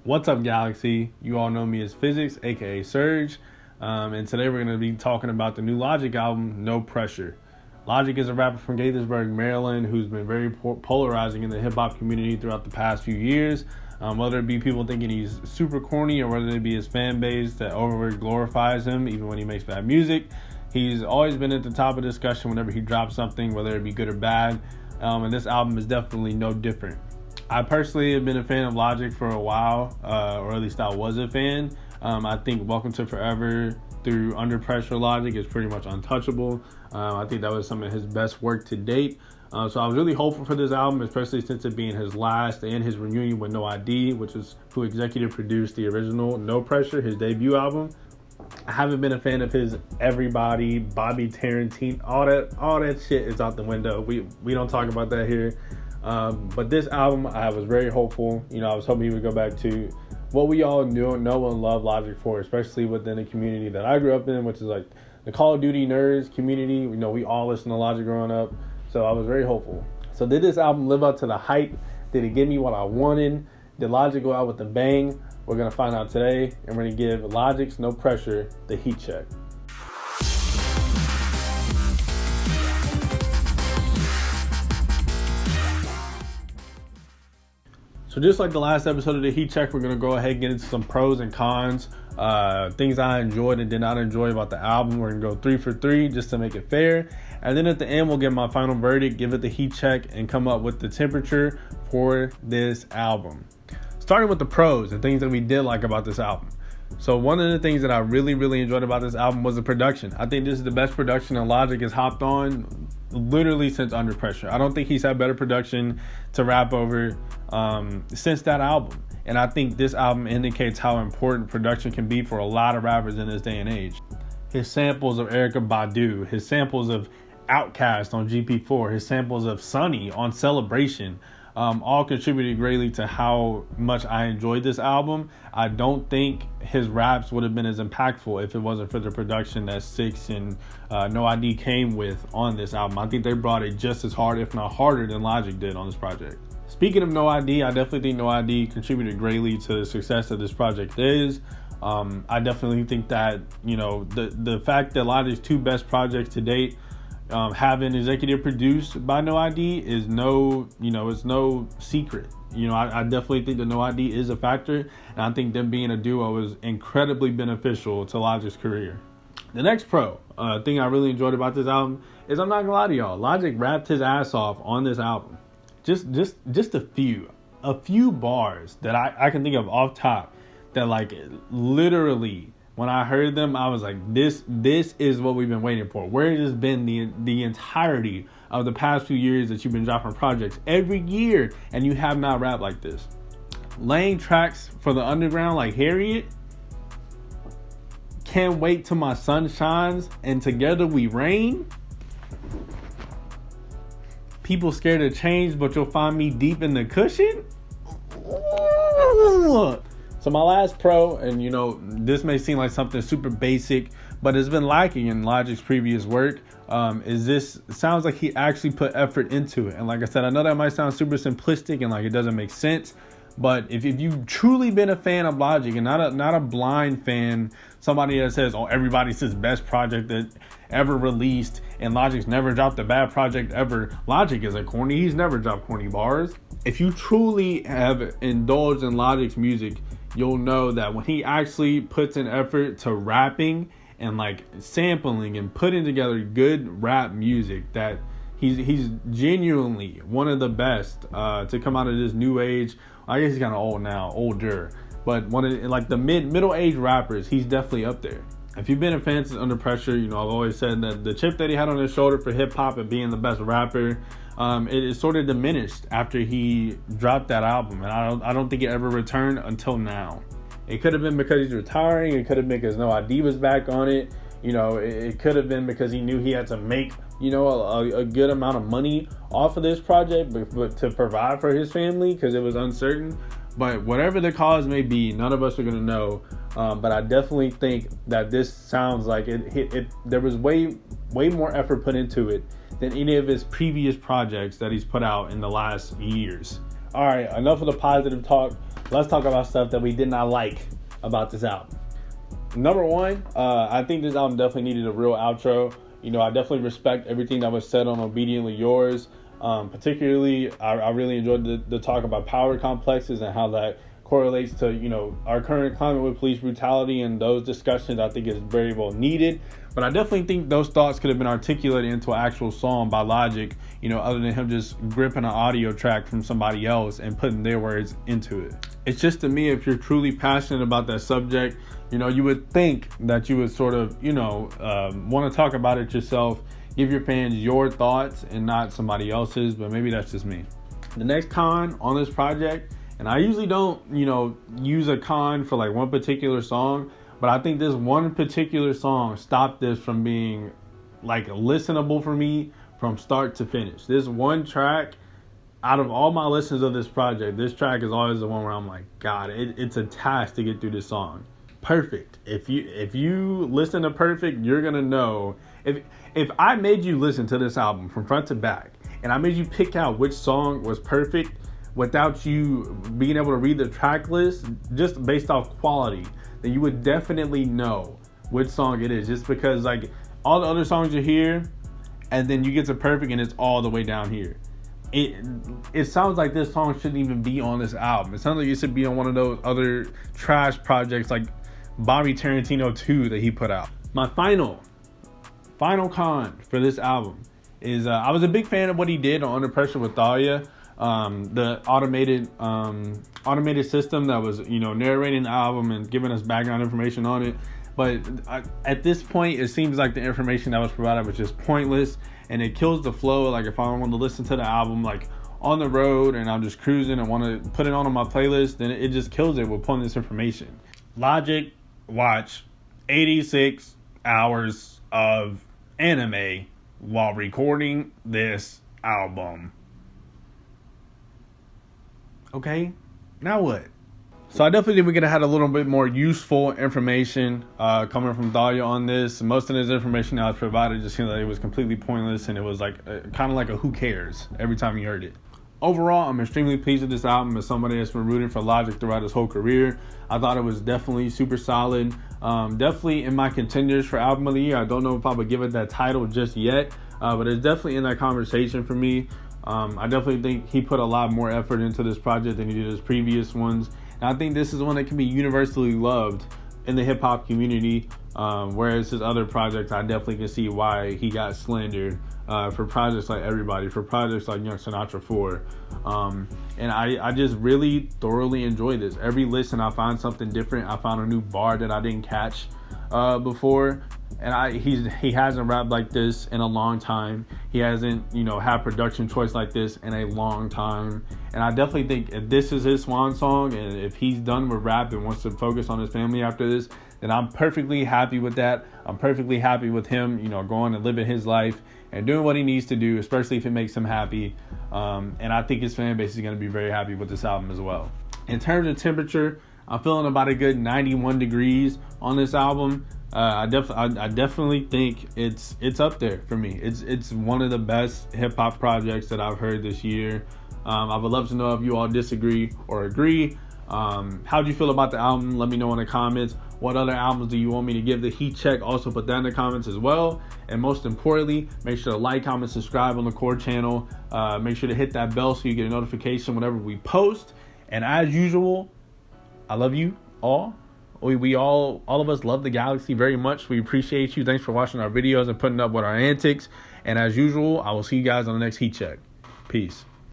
What's up, Galaxy? You all know me as Physix, aka Surge, and today we're going to be talking about the new Logic album, No Pressure. Logic is a rapper from Gaithersburg, Maryland, who's been very polarizing in the hip-hop community throughout the past few years, whether it be people thinking he's super corny or whether it be his fan base that over glorifies him even when he makes bad music. He's always been at the top of discussion whenever he drops something, whether it be good or bad, and this album is definitely no different. I personally have been a fan of Logic for a while, or at least I was a fan. I think Welcome to Forever through Under Pressure Logic is pretty much untouchable. I think that was some of his best work to date. So I was really hopeful for this album, especially since it being his last and his reunion with No ID, which is who executive produced the original No Pressure, his debut album. I haven't been a fan of his Everybody, Bobby Tarantino, all that shit is out the window. We don't talk about that here. But this album, I was very hopeful. I was hoping he would go back to what we all know and love Logic for, especially within the community that I grew up in, which is like the Call of Duty nerds community. We all listen to Logic growing up, so I was very hopeful. So did this album live up to the hype? Did it give me what I wanted? Did Logic go out with a bang? We're going to find out today, and we're going to give Logic's No Pressure the heat check. So just like the last episode of the Heat Check, we're going to go ahead and get into some pros and cons, things I enjoyed and did not enjoy about the album. We're going to go 3 for 3 just to make it fair. And then at the end, we'll get my final verdict, give it the heat check, and come up with the temperature for this album. Starting with the pros and things that we did like about this album. So one of the things that I really enjoyed about this album was the production. I think this is the best production that Logic has hopped on literally since Under Pressure. I don't think he's had better production to rap over since that album. And I think this album indicates how important production can be for a lot of rappers in this day and age. His samples of Erykah Badu, his samples of Outkast on GP4, his samples of Sunny on Celebration, all contributed greatly to how much I enjoyed this album. I don't think his raps would have been as impactful if it wasn't for the production that Six and No ID came with on this album. I think they brought it just as hard, if not harder, than Logic did on this project. Speaking of No ID, I definitely think No ID contributed greatly to the success that this project is. I definitely think that, the fact that Logic's two best projects to date have been executive produced by No ID is it's no secret. I definitely think that No ID is a factor, and I think them being a duo is incredibly beneficial to Logic's career. The next pro thing I really enjoyed about this album is, I'm not gonna lie to y'all, Logic rapped his ass off on this album. Just a few bars that I can think of off top that, like, literally, when I heard them, I was like, this is what we've been waiting for. Where has this been the entirety of the past few years that you've been dropping projects every year and you have not rapped like this? Laying tracks for the underground like Harriet, Can't Wait Till My Sun Shines, and Together We Reign. People Scared of Change, But You'll Find Me Deep in the Cushion. So my last pro, and this may seem like something super basic, but it's been lacking in Logic's previous work, is this sounds like he actually put effort into it. And like I said, I know that might sound super simplistic and like it doesn't make sense, but if you've truly been a fan of Logic and not a blind fan, somebody that says, oh, everybody's his best project that ever released and Logic's never dropped a bad project ever. Logic isn't corny. He's never dropped corny bars. If you truly have indulged in Logic's music, you'll know that when he actually puts an effort to rapping and like sampling and putting together good rap music, that he's genuinely one of the best to come out of this new age. I guess he's kind of old now, older, but one of like the middle-aged rappers, he's definitely up there. If you've been a fan since Under Pressure, I've always said that the chip that he had on his shoulder for hip-hop and being the best rapper, it is sort of diminished after he dropped that album, and I don't think it ever returned until now. It could have been because he's retiring. It could have been because No ID was back on it. It could have been because he knew he had to make a good amount of money off of this project, but to provide for his family because it was uncertain. But whatever the cause may be, none of us are gonna know. But I definitely think that this sounds like it. There was way more effort put into it than any of his previous projects that he's put out in the last years. All right, enough of the positive talk. let's talk about stuff that we did not like about this album. Number one, I think this album definitely needed a real outro. I definitely respect everything that was said on Obediently Yours. Particularly, I really enjoyed the talk about power complexes and how that correlates to, our current climate with police brutality, and those discussions I think is very well needed. But I definitely think those thoughts could have been articulated into an actual song by Logic, other than him just gripping an audio track from somebody else and putting their words into it. It's just, to me, if you're truly passionate about that subject, you would think that you would sort of, want to talk about it yourself, give your fans your thoughts and not somebody else's, but maybe that's just me. The next con on this project, and I usually don't, use a con for like one particular song, but I think this one particular song stopped this from being like listenable for me from start to finish. This one track, out of all my listens of this project, this track is always the one where I'm like, God, it's a task to get through this song. Perfect. If you listen to Perfect, you're gonna know. If I made you listen to this album from front to back, and I made you pick out which song was perfect without you being able to read the track list, just based off quality, then you would definitely know which song it is. Just because like all the other songs you hear, and then you get to Perfect and it's all the way down here. It sounds like this song shouldn't even be on this album. It sounds like it should be on one of those other trash projects like Bobby Tarantino 2 that he put out. My final con for this album is I was a big fan of what he did on Under Pressure with Thalia. The automated system that was, narrating the album and giving us background information on it. But at this point, it seems like the information that was provided was just pointless, and it kills the flow. Like if I want to listen to the album like on the road and I'm just cruising and want to put it on my playlist, then it just kills it with pointless information. Logic watched 86 hours of anime while recording this album. Okay, now what? So I definitely think we could have had a little bit more useful information coming from Thalia on this. Most of this information that was provided just seemed like it was completely pointless, and it was like kind of like a who cares every time you heard it. Overall, I'm extremely pleased with this album. As somebody that's been rooting for Logic throughout his whole career, I thought it was definitely super solid. Definitely in my contenders for album of the year. I don't know if I would give it that title just yet, but it's definitely in that conversation for me. I definitely think he put a lot more effort into this project than he did his previous ones. And I think this is one that can be universally loved in the hip hop community. Whereas his other projects, I definitely can see why he got slandered for projects like Everybody, for projects like Young Sinatra 4. And I just really thoroughly enjoy this. Every listen, I find something different. I found a new bar that I didn't catch before. And he hasn't rapped like this in a long time. He hasn't, had production choice like this in a long time. And I definitely think if this is his swan song, and if he's done with rap and wants to focus on his family after this, then I'm perfectly happy with that. I'm perfectly happy with him, going and living his life and doing what he needs to do, especially if it makes him happy. And I think his fan base is going to be very happy with this album as well. In terms of temperature, I'm feeling about a good 91 degrees on this album. I definitely think it's up there for me. It's one of the best hip hop projects that I've heard this year. I would love to know if you all disagree or agree. How do you feel about the album? Let me know in the comments. What other albums do you want me to give the heat check? Also put that in the comments as well. And most importantly, make sure to like, comment, subscribe on the core channel. Make sure to hit that bell so you get a notification whenever we post. And as usual, I love you all. We all of us love the galaxy very much. We appreciate you. Thanks for watching our videos and putting up with our antics. And as usual, I will see you guys on the next heat check. Peace.